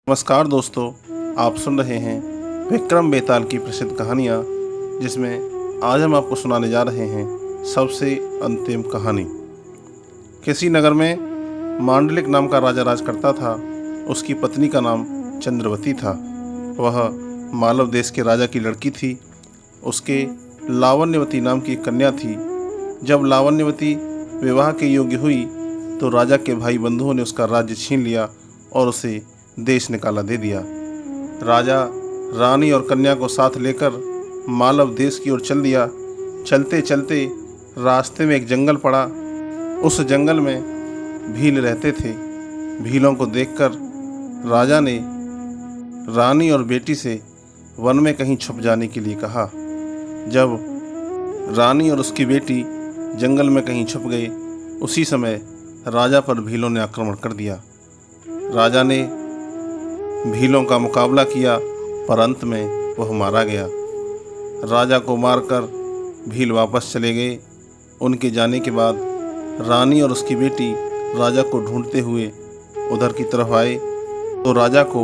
नमस्कार दोस्तों, आप सुन रहे हैं विक्रम बेताल की प्रसिद्ध कहानियाँ, जिसमें आज हम आपको सुनाने जा रहे हैं सबसे अंतिम कहानी। किसी नगर में मांडलिक नाम का राजा राज करता था। उसकी पत्नी का नाम चंद्रवती था। वह मालव देश के राजा की लड़की थी। उसके लावण्यवती नाम की एक कन्या थी। जब लावण्यवती विवाह के योग्य हुई तो राजा के भाई बंधुओं ने उसका राज्य छीन लिया और उसे देश निकाला दे दिया। राजा रानी और कन्या को साथ लेकर मालव देश की ओर चल दिया। चलते चलते रास्ते में एक जंगल पड़ा। उस जंगल में भील रहते थे। भीलों को देखकर राजा ने रानी और बेटी से वन में कहीं छुप जाने के लिए कहा। जब रानी और उसकी बेटी जंगल में कहीं छुप गए, उसी समय राजा पर भीलों ने आक्रमण कर दिया। राजा ने भीलों का मुकाबला किया, पर अंत में वह मारा गया। राजा को मारकर भील वापस चले गए। उनके जाने के बाद रानी और उसकी बेटी राजा को ढूंढते हुए उधर की तरफ आए तो राजा को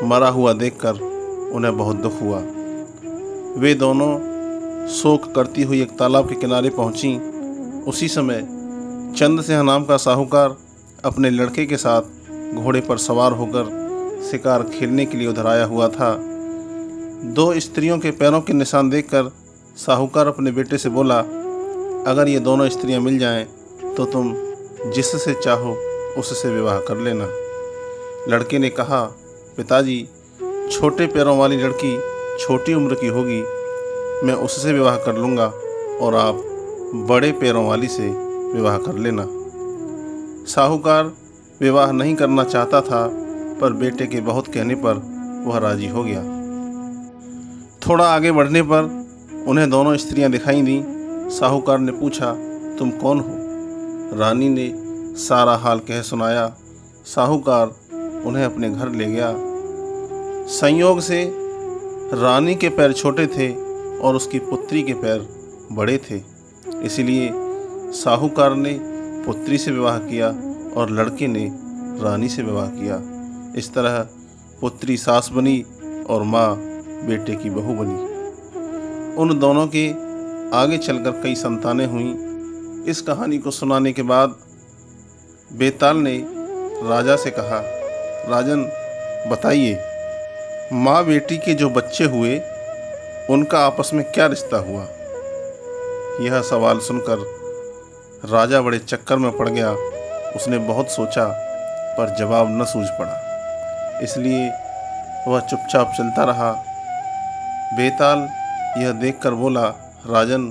मरा हुआ देखकर उन्हें बहुत दुख हुआ। वे दोनों शोक करती हुई एक तालाब के किनारे पहुंची। उसी समय चंद्रसेन नाम का साहूकार अपने लड़के के साथ घोड़े पर सवार होकर शिकार खेलने के लिए उधर आया हुआ था। दो स्त्रियों के पैरों के निशान देखकर साहूकार अपने बेटे से बोला, अगर ये दोनों स्त्रियां मिल जाएं तो तुम जिससे चाहो उससे विवाह कर लेना। लड़के ने कहा, पिताजी, छोटे पैरों वाली लड़की छोटी उम्र की होगी, मैं उससे विवाह कर लूँगा और आप बड़े पैरों वाली से विवाह कर लेना। साहूकार विवाह नहीं करना चाहता था, पर बेटे के बहुत कहने पर वह राजी हो गया। थोड़ा आगे बढ़ने पर उन्हें दोनों स्त्रियां दिखाई दी। साहूकार ने पूछा, तुम कौन हो? रानी ने सारा हाल कह सुनाया। साहूकार उन्हें अपने घर ले गया। संयोग से रानी के पैर छोटे थे और उसकी पुत्री के पैर बड़े थे, इसलिए साहूकार ने पुत्री से विवाह किया और लड़के ने रानी से विवाह किया। इस तरह पुत्री सास बनी और माँ बेटे की बहू बनी। उन दोनों के आगे चलकर कई संतानें हुईं। इस कहानी को सुनाने के बाद बेताल ने राजा से कहा, राजन, बताइए, माँ बेटी के जो बच्चे हुए उनका आपस में क्या रिश्ता हुआ? यह सवाल सुनकर राजा बड़े चक्कर में पड़ गया। उसने बहुत सोचा, पर जवाब न सूझ पड़ा, इसलिए वह चुपचाप चलता रहा। बेताल यह देखकर बोला, राजन,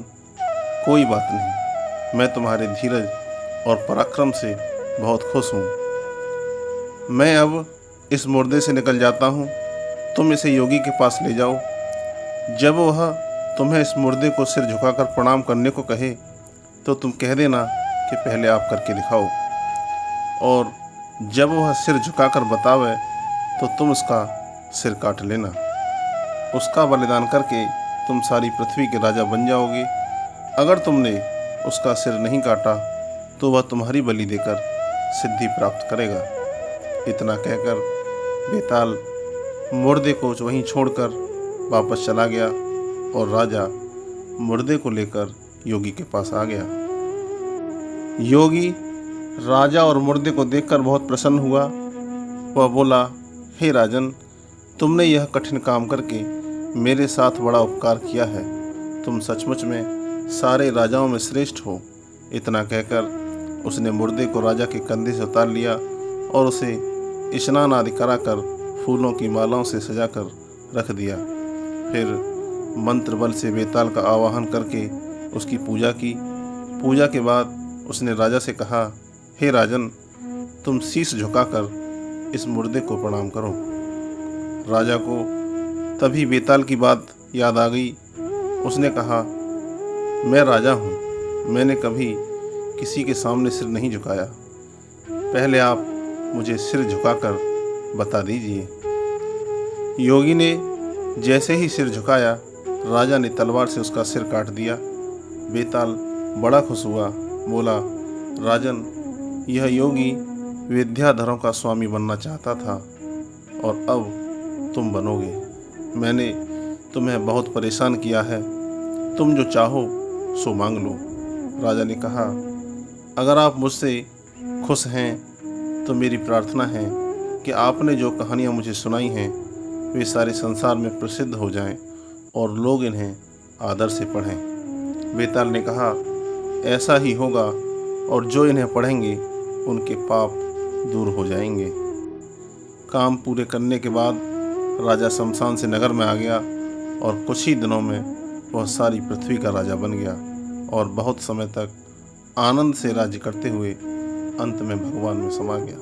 कोई बात नहीं, मैं तुम्हारे धीरज और पराक्रम से बहुत खुश हूँ। मैं अब इस मुर्दे से निकल जाता हूँ। तुम इसे योगी के पास ले जाओ। जब वह तुम्हें इस मुर्दे को सिर झुकाकर प्रणाम करने को कहे तो तुम कह देना कि पहले आप करके दिखाओ, और जब वह सिर झुकाकर बतावे तो तुम उसका सिर काट लेना। उसका बलिदान करके तुम सारी पृथ्वी के राजा बन जाओगे। अगर तुमने उसका सिर नहीं काटा तो वह तुम्हारी बलि देकर सिद्धि प्राप्त करेगा। इतना कहकर बेताल मुर्दे को वहीं छोड़कर वापस चला गया और राजा मुर्दे को लेकर योगी के पास आ गया। योगी राजा और मुर्दे को देखकर बहुत प्रसन्न हुआ। वह बोला, हे राजन, तुमने यह कठिन काम करके मेरे साथ बड़ा उपकार किया है। तुम सचमुच में सारे राजाओं में श्रेष्ठ हो। इतना कहकर उसने मुर्दे को राजा के कंधे से उतार लिया और उसे स्नान आदि कराकर फूलों की मालाओं से सजाकर रख दिया। फिर मंत्र बल से बेताल का आवाहन करके उसकी पूजा की। पूजा के बाद उसने राजा से कहा, हे राजन, तुम शीश झुकाकर इस मुर्दे को प्रणाम करो। राजा को तभी बेताल की बात याद आ गई। उसने कहा, मैं राजा हूँ, मैंने कभी किसी के सामने सिर नहीं झुकाया। पहले आप मुझे सिर झुकाकर बता दीजिए। योगी ने जैसे ही सिर झुकाया, राजा ने तलवार से उसका सिर काट दिया। बेताल बड़ा खुश हुआ, बोला, राजन, यह योगी विद्याधरों का स्वामी बनना चाहता था और अब तुम बनोगे। मैंने तुम्हें बहुत परेशान किया है, तुम जो चाहो सो मांग लो। राजा ने कहा, अगर आप मुझसे खुश हैं तो मेरी प्रार्थना है कि आपने जो कहानियाँ मुझे सुनाई हैं वे सारे संसार में प्रसिद्ध हो जाएं और लोग इन्हें आदर से पढ़ें। बेताल ने कहा, ऐसा ही होगा और जो इन्हें पढ़ेंगे उनके पाप दूर हो जाएंगे। काम पूरे करने के बाद राजा शमशान से नगर में आ गया और कुछ ही दिनों में वह सारी पृथ्वी का राजा बन गया और बहुत समय तक आनंद से राज्य करते हुए अंत में भगवान में समा गया।